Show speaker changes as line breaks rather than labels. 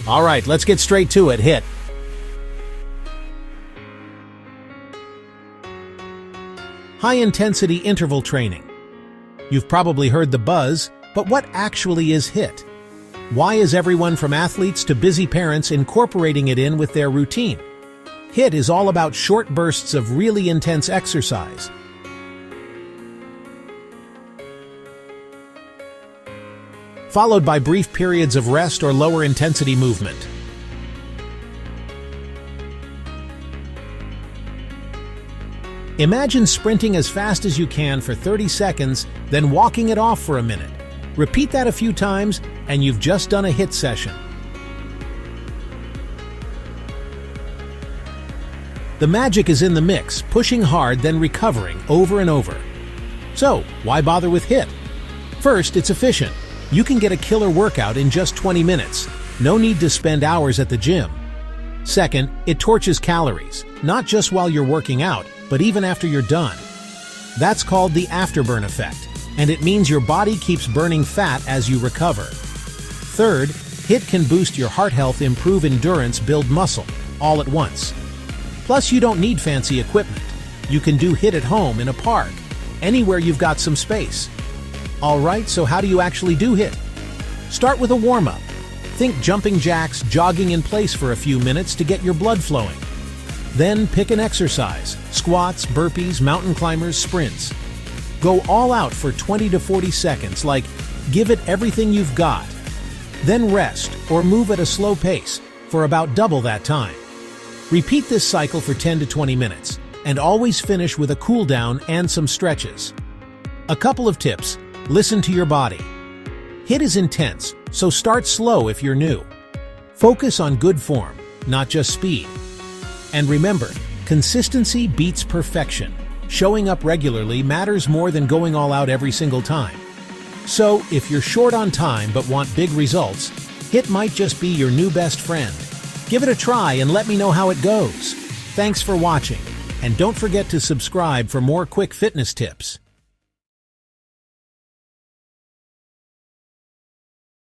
All right, let's get straight to it. HIIT. High-intensity interval training. You've probably heard the buzz, but what actually is HIIT? Why is everyone from athletes to busy parents incorporating it in with their routine? HIIT is all about short bursts of really intense exercise. Followed by brief periods of rest or lower intensity movement. Imagine sprinting as fast as you can for 30 seconds, then walking it off for a minute. Repeat that a few times, and you've just done a HIIT session. The magic is in the mix, pushing hard, then recovering over and over. So, why bother with HIIT? First, it's efficient. You can get a killer workout in just 20 minutes. No need to spend hours at the gym. Second, it torches calories, not just while you're working out, but even after you're done. That's called the afterburn effect, and it means your body keeps burning fat as you recover. Third, HIIT can boost your heart health, improve endurance, build muscle, all at once. Plus, you don't need fancy equipment. You can do HIIT at home, in a park, anywhere you've got some space. Alright, so how do you actually do HIIT? Start with a warm-up. Think jumping jacks, jogging in place for a few minutes to get your blood flowing. Then pick an exercise: squats, burpees, mountain climbers, sprints. Go all out for 20 to 40 seconds, like give it everything you've got. Then rest or move at a slow pace for about double that time. Repeat this cycle for 10 to 20 minutes, and always finish with a cool down and some stretches. A couple of tips: listen to your body. HIIT is intense, so start slow if you're new. Focus on good form, not just speed. And remember, consistency beats perfection. Showing up regularly matters more than going all out every single time. So, if you're short on time but want big results, HIIT might just be your new best friend. Give it a try and let me know how it goes. Thanks for watching, and don't forget to subscribe for more quick fitness tips.